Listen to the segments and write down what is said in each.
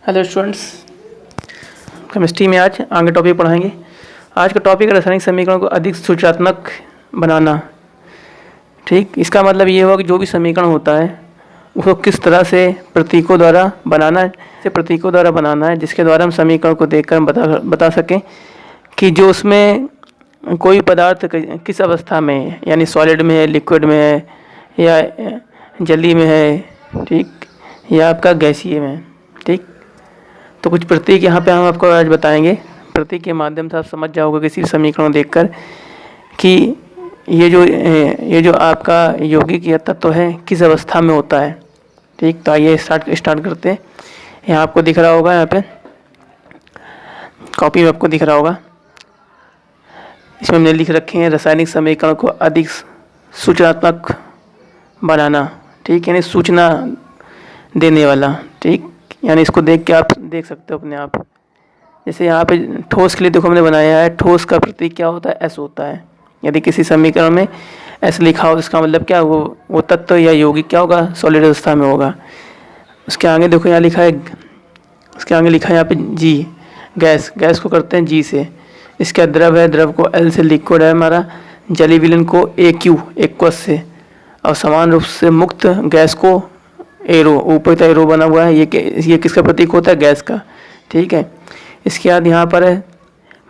Hello students, chemistry में आज आगे टॉपिक पढ़ाएंगे। आज का टॉपिक रासायनिक समीकरणों को अधिक सूचनात्मक बनाना। ठीक, इसका मतलब ये हुआ कि जो भी समीकरण होता है उसको किस तरह से प्रतीकों द्वारा बनाना है, जिसके द्वारा हम समीकरण को देखकर बता सकें कि जो उसमें कोई पदार्थ किस अवस्था में है, यानी सॉलिड में है, लिक्विड में है, या जली में है, ठीक, या आपका गैसीय में है। ठीक, तो कुछ प्रतीक यहाँ पे हम आपको आज बताएंगे। प्रतीक के माध्यम से आप समझ जाओगे किसी समीकरण देखकर कि ये जो आपका यौगिक या तत्व है किस अवस्था में होता है। ठीक, तो आइए स्टार्ट करते हैं। यहाँ आपको दिख रहा होगा, यहाँ पे कॉपी में आपको दिख रहा होगा, इसमें हमने लिख रखे हैं रासायनिक समीकरण को अधिक सूचनात्मक बनाना। ठीक, यानी सूचना देने वाला। ठीक, यानी इसको देख के आप देख सकते हो अपने आप। जैसे यहाँ पे ठोस के लिए देखो हमने बनाया है, ठोस का प्रतीक क्या होता है, एस होता है। यदि किसी समीकरण में एस लिखा हो तो इसका मतलब क्या, वो तत्व या यौगिक क्या होगा, सॉलिड अवस्था में होगा। उसके आगे देखो यहाँ लिखा है, उसके आगे लिखा है यहाँ पे जी, गैस को करते हैं जी से। इसका द्रव है, द्रव को एल से, लिक्विड है हमारा, जली विलीन को एक्वस से, और समान रूप से मुक्त गैस को एरो, ऊपर का एरो बना हुआ है, ये किसका प्रतीक होता है, गैस का। ठीक है, इसके बाद यहाँ पर है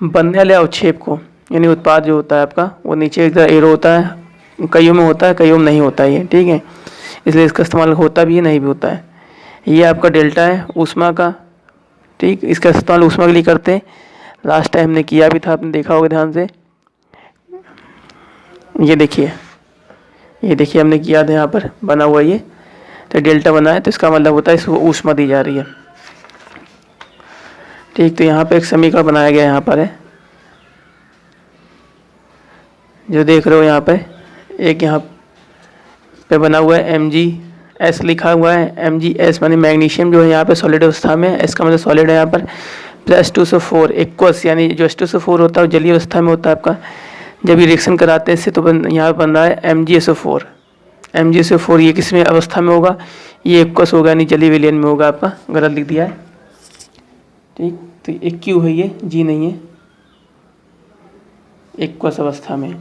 बनने वाले अवक्षेप को, यानी उत्पाद जो होता है आपका, वो नीचे एक तरह एरो होता है, कईयों में होता है, कईयों में नहीं होता है ये। ठीक है, इसलिए इसका इस्तेमाल होता भी है, नहीं भी होता है। ये आपका डेल्टा है ऊष्मा का। ठीक, इसका इस्तेमाल ऊष्मा के लिए करते हैं। लास्ट टाइम हमने किया भी था, आपने देखा होगा ध्यान से। ये देखिए हमने किया था, यहाँ पर बना हुआ ये, तो डेल्टा बना है, तो इसका मतलब होता है इसको ऊष्मा दी जा रही है। ठीक, तो यहाँ पे एक समीकरण बनाया गया, यहाँ पर है जो देख रहे हो, यहाँ पे एक यहाँ पे बना हुआ है Mg(S) लिखा हुआ है। Mg(S) माने मैग्नीशियम जो है यहाँ पे सॉलिड अवस्था में, S का मतलब सॉलिड है यहाँ पर, प्लस H2SO4 एक्वस, यानी जो H2SO4 होता है वो जलीय अवस्था में होता है आपका। जब ये रिएक्शन कराते हैं इससे तो यहाँ बन रहा है MgSO4। MgSO4 ये किस में अवस्था में होगा, ये एक्वस होगा, यानी जली विलयन में होगा। आपका गलत लिख दिया है। ठीक, तो एक क्यू है, ये जी नहीं है, एक्वस अवस्था में।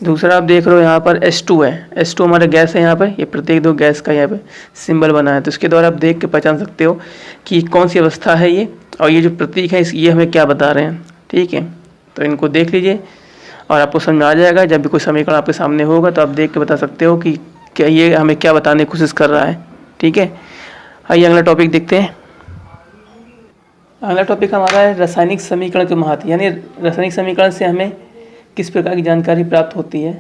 दूसरा आप देख रहे हो यहाँ पर H2 है, H2 हमारा गैस है यहाँ पर, ये प्रत्येक दो गैस का यहाँ पे सिंबल बना है, तो इसके द्वारा आप देख के पहचान सकते हो कि कौन सी अवस्था है ये, और ये जो प्रतीक है ये हमें क्या बता रहे हैं। ठीक है, तो इनको देख लीजिए और आपको समझ में आ जाएगा। जब भी कोई समीकरण आपके सामने होगा तो आप देख के बता सकते हो कि क्या ये हमें क्या बताने की कोशिश कर रहा है। ठीक है, आइए अगला टॉपिक देखते हैं। अगला टॉपिक हमारा है रासायनिक समीकरण के महत्व, यानी रासायनिक समीकरण से हमें किस प्रकार की जानकारी प्राप्त होती है।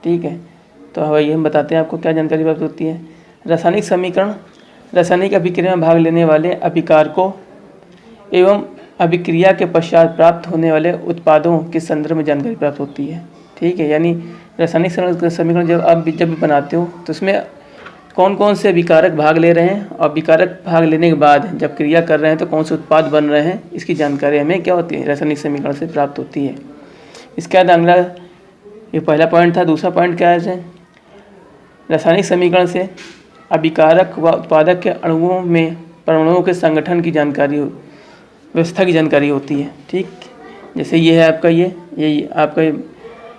ठीक है, तो आइए हम बताते हैं आपको क्या जानकारी प्राप्त होती है। रासायनिक समीकरण रासायनिक अभिक्रिया में भाग लेने वाले अभिकारकों एवं अभिक्रिया के पश्चात प्राप्त होने वाले उत्पादों के संदर्भ में जानकारी प्राप्त होती है। ठीक है, यानी रासायनिक समीकरण जब भी बनाते हो तो उसमें कौन कौन से अभिकारक भाग ले रहे हैं, और अभिकारक भाग लेने के बाद जब क्रिया कर रहे हैं तो कौन से उत्पाद बन रहे हैं, इसकी जानकारी हमें क्या होती है, रासायनिक समीकरण से प्राप्त होती है। इसके बाद अगला, ये पहला पॉइंट था। दूसरा पॉइंट क्या है, रासायनिक समीकरण से अभिकारक व उत्पादक के अणुओं में परमाणुओं के संगठन की जानकारी, व्यवस्था की जानकारी होती है। ठीक, जैसे ये है आपका, ये आपका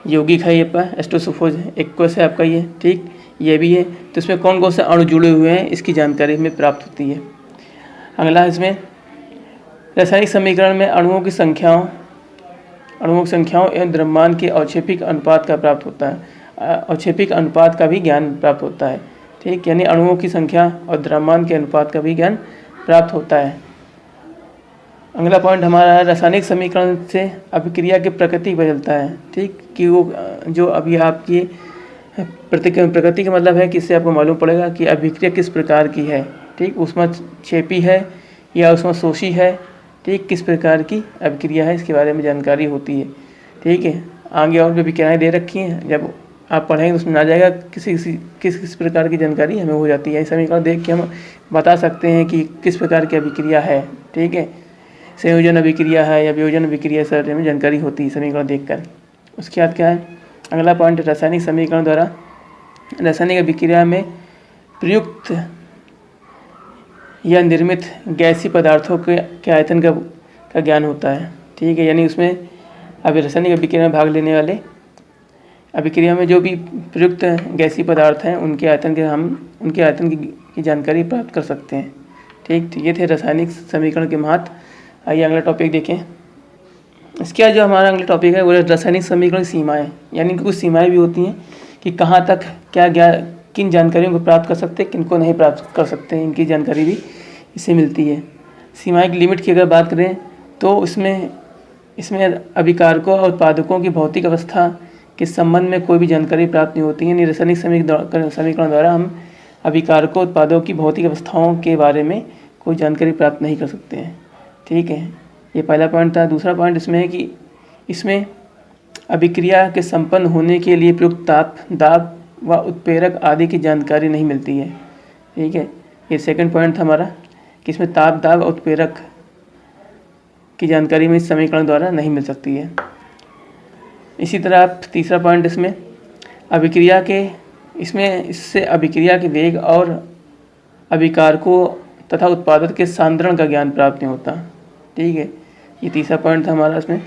यौगिक है, ये आपका H2SO4 एक्वस है आपका ये। ठीक, ये भी है, तो इसमें कौन कौन से अणु जुड़े हुए हैं इसकी जानकारी हमें प्राप्त होती है। अगला, इसमें रासायनिक समीकरण में अणुओं की संख्याओं एवं द्रव्यमान के औक्षेपिक अनुपात का प्राप्त होता है, औक्षेपिक अनुपात का भी ज्ञान प्राप्त होता है। ठीक, यानी अणुओं की संख्या और द्रव्यमान के अनुपात का भी ज्ञान प्राप्त होता है। अगला पॉइंट हमारा है रासायनिक समीकरण से अभिक्रिया की प्रकृति बदलता है। ठीक, कि वो जो अभी आपकी प्रकृति का मतलब है कि इससे आपको मालूम पड़ेगा कि अभिक्रिया किस प्रकार की है। ठीक, ऊष्माक्षेपी है या ऊष्माशोषी है। ठीक, किस प्रकार की अभिक्रिया है इसके बारे में जानकारी होती है। ठीक है, आगे और भी अभिक्रियाएँ दे रखी हैं, जब आप पढ़ेंगे तो उसमें आ जाएगा किस प्रकार की जानकारी हमें हो जाती है। समीकरण देख के हम बता सकते हैं कि किस प्रकार की अभिक्रिया है। ठीक है, संयोजन अभिक्रिया है या वियोजन अभिक्रिया, सर में जानकारी होती है समीकरण देखकर। उसके बाद क्या है, अगला पॉइंट, रासायनिक समीकरण द्वारा रासायनिक अभिक्रिया में प्रयुक्त या निर्मित गैसीय पदार्थों के आयतन का ज्ञान होता है। ठीक है, यानी उसमें अभी रासायनिक अभिक्रिया में भाग लेने वाले अभिक्रिया में जो भी प्रयुक्त गैसीय पदार्थ हैं उनके आयतन की जानकारी प्राप्त कर सकते हैं। ठीक, तो ये थे रासायनिक समीकरण के महत्व। आइए अगला टॉपिक देखें। इसके बाद जो हमारा अगला टॉपिक है वो रासायनिक समीकरण सीमाएं, यानी कि कुछ सीमाएं भी होती हैं कि कहाँ तक किन जानकारियों को प्राप्त कर सकते हैं, किन को नहीं प्राप्त कर सकते हैं, इनकी जानकारी भी इससे मिलती है। सीमाएं की लिमिट की अगर बात करें तो इसमें अभिकारकों और उत्पादकों की भौतिक अवस्था के संबंध में कोई भी जानकारी प्राप्त नहीं होती है। यानी रासायनिक समीकरण द्वारा हम अभिकारकों उत्पादों की भौतिक अवस्थाओं के बारे में कोई जानकारी प्राप्त नहीं कर सकते हैं। ठीक है, ये पहला पॉइंट था। दूसरा पॉइंट इसमें है कि इसमें अभिक्रिया के संपन्न होने के लिए प्रयुक्त ताप, दाब व उत्प्रेरक आदि की जानकारी नहीं मिलती है। ठीक है, ये सेकंड पॉइंट था हमारा कि इसमें ताप, दाब और उत्प्रेरक की जानकारी में इस समीकरण द्वारा नहीं मिल सकती है। इसी तरह आप तीसरा पॉइंट इसमें इससे अभिक्रिया के वेग और अभिकारकों तथा उत्पादक के सांद्रण का ज्ञान प्राप्त नहीं होता। ठीक है, ये तीसरा पॉइंट था हमारा इसमें।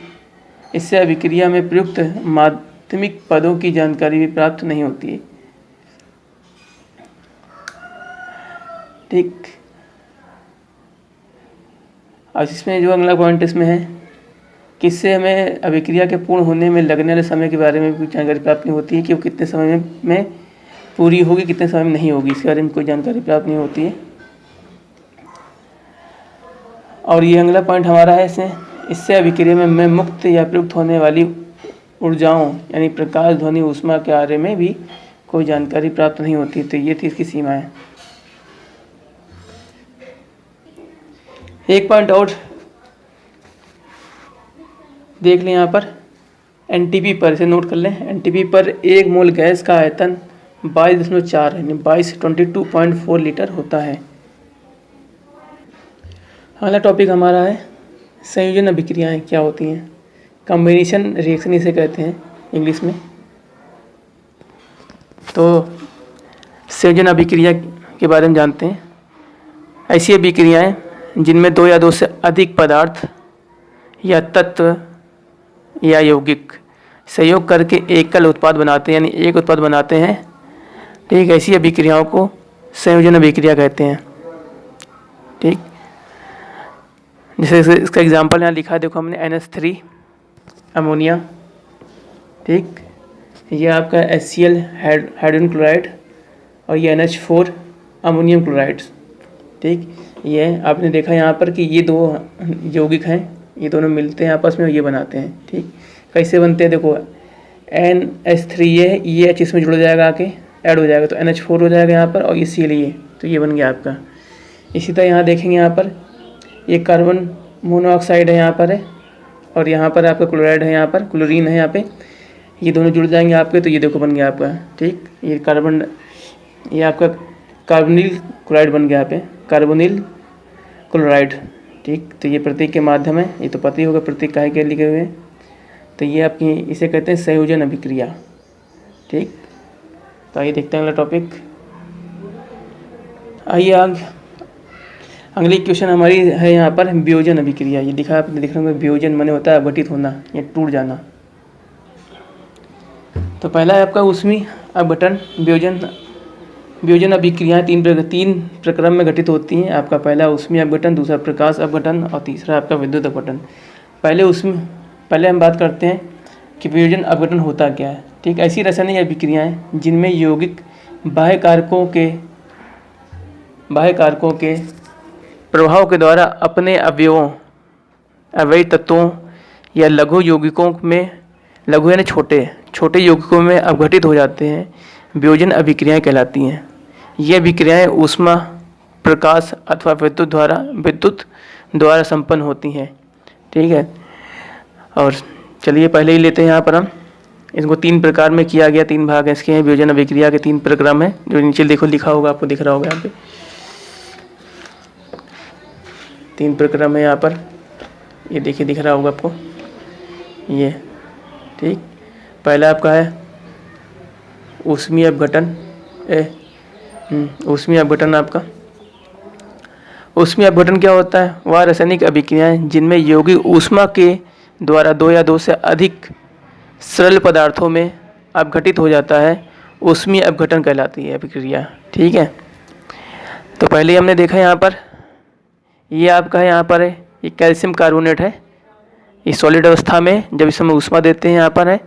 इससे अभिक्रिया में प्रयुक्त माध्यमिक पदों की जानकारी भी प्राप्त नहीं होती है। ठीक, और इसमें जो अगला पॉइंट इसमें है कि इससे हमें अभिक्रिया के पूर्ण होने में लगने वाले समय के बारे में भी जानकारी प्राप्त नहीं होती है कि वो कितने समय में पूरी होगी, कितने समय में नहीं होगी, इसके बारे में कोई जानकारी प्राप्त नहीं होती है। और ये अगला पॉइंट हमारा है इससे अभिक्रिया में मुक्त या प्रयुक्त होने वाली ऊर्जाओं यानी प्रकाश, ध्वनि, ऊष्मा के बारे में भी कोई जानकारी प्राप्त नहीं होती। तो ये थी इसकी सीमाएं। एक पॉइंट और देख लें यहाँ पर एनटीपी पर, इसे नोट कर लें। एनटीपी पर 1 मोल गैस का आयतन 22.4 यानी 22.4 लीटर होता है। अगला टॉपिक हमारा है संयोजन अभिक्रियाएं क्या होती हैं। कॉम्बिनेशन रिएक्शन इसे कहते हैं इंग्लिश में। तो संयोजन अभिक्रिया के बारे में जानते हैं। ऐसी अभिक्रियाएं जिनमें 2 या 2 से अधिक पदार्थ या तत्व या यौगिक संयोग करके एकल उत्पाद बनाते हैं, यानी एक उत्पाद बनाते हैं। ठीक, ऐसी अभिक्रियाओं को संयोजन अभिक्रिया कहते हैं। ठीक, जैसे इसका एग्जांपल यहाँ लिखा है, देखो हमने NH3 अमोनिया। ठीक, ये आपका HCl हाइड्रोजन क्लोराइड और ये NH4 अमोनियम क्लोराइड। ठीक, ये आपने देखा यहाँ पर कि ये 2 यौगिक हैं, ये दोनों मिलते हैं आपस में और ये बनाते हैं। ठीक, कैसे बनते हैं देखो, NH3 ये H इसमें जुड़ जाएगा, आके ऐड हो जाएगा तो NH4 हो जाएगा यहाँ पर, और ये Cl ये, तो ये बन गया आपका। इसी तरह यहाँ देखेंगे, यहाँ पर ये कार्बन मोनोऑक्साइड है यहाँ पर है, और यहाँ पर आपका क्लोराइड है, यहाँ पर क्लोरीन है यहाँ पे, ये दोनों जुड़ जाएंगे आपके, तो ये देखो बन गया आपका। ठीक, ये आपका कार्बोनिल क्लोराइड बन गया यहाँ पे, कार्बोनिल क्लोराइड। ठीक, तो ये प्रतीक के माध्यम है, ये तो पता ही होगा प्रतीक काहे के लिखे हुए हैं। तो ये आपकी इसे कहते हैं संयोजन अभिक्रिया। ठीक, तो आइए देखते हैं अगला टॉपिक। आइए अगली क्वेश्चन हमारी है यहाँ पर वियोजन अभिक्रिया। ये दिखा आपने दिख रहा होगा, वियोजन माने होता है अपघटित होना या टूट जाना। तो पहला है आपका ऊष्मीय अपघटन। वियोजन अभिक्रियाएं 3 प्रक्रम में घटित होती हैं। आपका पहला ऊष्मीय अपघटन, दूसरा प्रकाश अपघटन और तीसरा आपका विद्युत अपघटन। पहले हम बात करते हैं कि वियोजन अपघटन होता क्या है। ठीक, ऐसी रासायनिक अभिक्रियाएं जिनमें यौगिक बाह्य कारकों के प्रभाव के द्वारा अपने अवयवी तत्वों या लघु यानी छोटे यौगिकों में अपघटित हो जाते हैं, वियोजन अभिक्रियाएं कहलाती हैं। ये अभिक्रियाएं ऊष्मा, प्रकाश अथवा विद्युत द्वारा संपन्न होती हैं। ठीक है, और चलिए पहले ही लेते हैं यहाँ पर हम इसको 3 प्रकार में किया गया, 3 भाग इसके हैं। वियोजन अभिक्रिया के 3 प्रक्रम हैं, जो नीचे देखो लिखा होगा, आपको दिख रहा होगा यहाँ पे 3 प्रक्रम है यहाँ पर, ये देखिए दिख रहा होगा आपको ये। ठीक, पहला आपका है ऊष्मीय अपघटन। ऊष्मीय अपघटन आपका ऊष्मीय अपघटन क्या होता है? वह रासायनिक अभिक्रियाएं जिनमें यौगिक ऊष्मा के द्वारा दो या दो से अधिक सरल पदार्थों में अपघटित हो जाता है, ऊष्मीय अपघटन कहलाती है अभिक्रिया। ठीक है, तो पहले हमने देखा यहाँ पर, ये आपका है यहाँ पर है, ये कैल्शियम कार्बोनेट है, ये सॉलिड अवस्था में जब इसमें ऊष्मा देते हैं यहाँ पर है,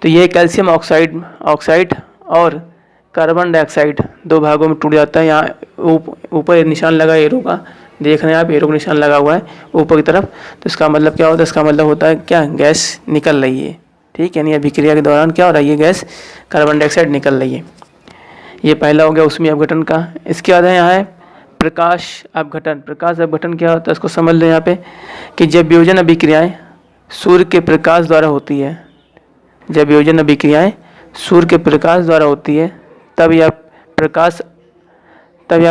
तो ये कैल्शियम ऑक्साइड और कार्बन डाइऑक्साइड दो भागों में टूट जाता है। यहाँ ऊपर निशान लगा एरो का, देख रहे हैं आप, एरो का निशान लगा हुआ है ऊपर की तरफ। तो इसका मतलब क्या होता है? इसका मतलब होता है क्या? गैस निकल रही है। ठीक है, यानी अभिक्रिया के दौरान क्या हो रहा है? ये गैस कार्बन डाइऑक्साइड निकल रही है। ये पहला हो गया ऊष्मीय अपघटन का। इसके बाद है यहाँ है प्रकाश अपघटन। प्रकाश अपघटन क्या होता है इसको समझ लें यहाँ पे, कि जब वियोजन अभिक्रियाएँ सूर्य के प्रकाश द्वारा होती है, जब वियोजन अभिक्रियाएँ सूर्य के प्रकाश द्वारा होती है तब यह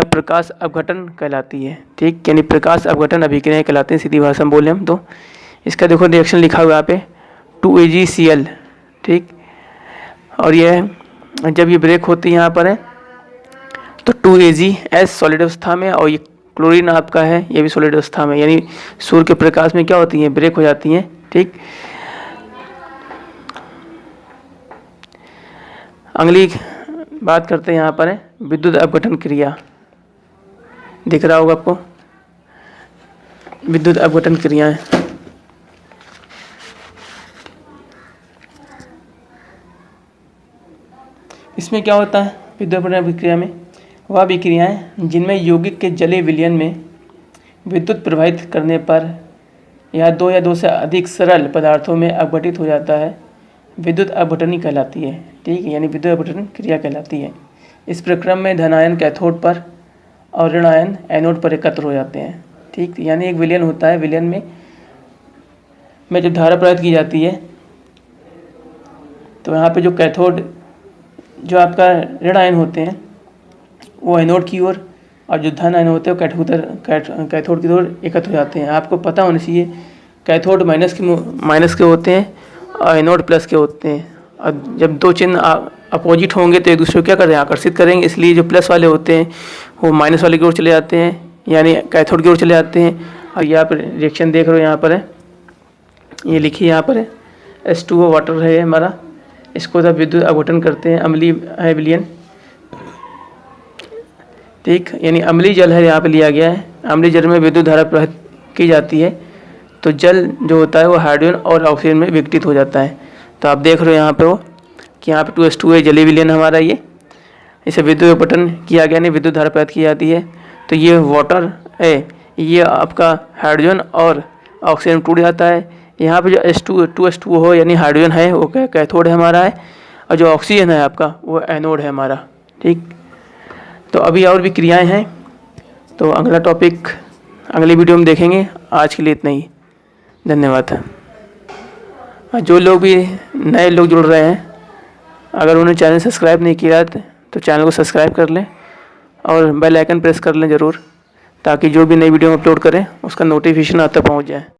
प्रकाश अपघटन कहलाती है। ठीक, यानी प्रकाश अपघटन अभिक्रियाएँ कहलाती हैं, सीधी भाषा में बोले हम तो। इसका देखो रिएक्शन लिखा हुआ यहाँ पे 2AgCl। ठीक, और यह जब ये ब्रेक होती है यहाँ पर है तो 2AgS सॉलिड अवस्था में, और ये क्लोरीन आपका है ये भी सॉलिड अवस्था में, यानी सूर्य के प्रकाश में क्या होती हैं? ब्रेक हो जाती हैं। ठीक, अगली बात करते हैं यहाँ पर है विद्युत अपघटन क्रिया। दिख रहा होगा आपको विद्युत अपघटन क्रियाएं। इसमें क्या होता है विद्युत अपघटन अभिक्रिया में? वह अभिक्रियाएं जिनमें यौगिक के जलीय विलयन में विद्युत प्रवाहित करने पर या दो से अधिक सरल पदार्थों में अपघटित हो जाता है, विद्युत अपघटनी कहलाती है। ठीक है, यानी विद्युत अपघटन क्रिया कहलाती है। इस प्रक्रम में धनायन कैथोड पर और ऋणायन एनोड पर एकत्र हो जाते हैं। ठीक, यानी एक विलयन होता है, विलयन में जब धारा प्रवाहित की जाती है तो यहाँ पे जो कैथोड, जो आपका ऋणायन होते हैं वो एनोड की ओर, और जो धन आयन होते हैं वो कैथोड की ओर एकत्र हो जाते हैं। आपको पता होना चाहिए कैथोड माइनस के होते हैं और एनोड प्लस के होते हैं, और जब दो चिन्ह अपोजिट होंगे तो एक दूसरे को क्या करें? आकर्षित करेंगे। इसलिए जो प्लस वाले होते हैं वो माइनस वाले की ओर चले जाते हैं, यानी कैथोड की ओर चले जाते हैं। और यहाँ पर रिएक्शन देख रहे हो, यहाँ पर है, ये लिखिए यहाँ पर है H2O वाटर है हमारा, इसको जब विद्युत अपघटन करते हैं, अम्लीय है विलयन। ठीक, यानी अम्लीय जल है यहाँ पे लिया गया है, अम्लीय जल में विद्युत धारा प्रवाहित की जाती है तो जल जो होता है वो हाइड्रोजन और ऑक्सीजन में विघटित हो जाता है। तो आप देख रहे हो यहाँ पे वो कि यहाँ पे 2H2 जलीय विलयन हमारा, ये इसे विद्युत अपघटन किया गया, नहीं विद्युत धारा प्रवाहित की जाती है। तो ये वाटर है, ये आपका हाइड्रोजन और ऑक्सीजन टूट जाता है। यहाँ पे जो 2H2 हो यानी हाइड्रोजन है वो कैथोड है हमारा है, और जो ऑक्सीजन है आपका वो एनोड है हमारा। ठीक, तो अभी और भी क्रियाएं हैं, तो अगला टॉपिक अगली वीडियो में देखेंगे। आज के लिए इतना ही, धन्यवाद। जो लोग भी नए लोग जुड़ रहे हैं, अगर उन्होंने चैनल सब्सक्राइब नहीं किया तो चैनल को सब्सक्राइब कर लें और बेल आइकन प्रेस कर लें ज़रूर, ताकि जो भी नई वीडियो अपलोड करें उसका नोटिफिकेशन आप तक पहुँच जाए।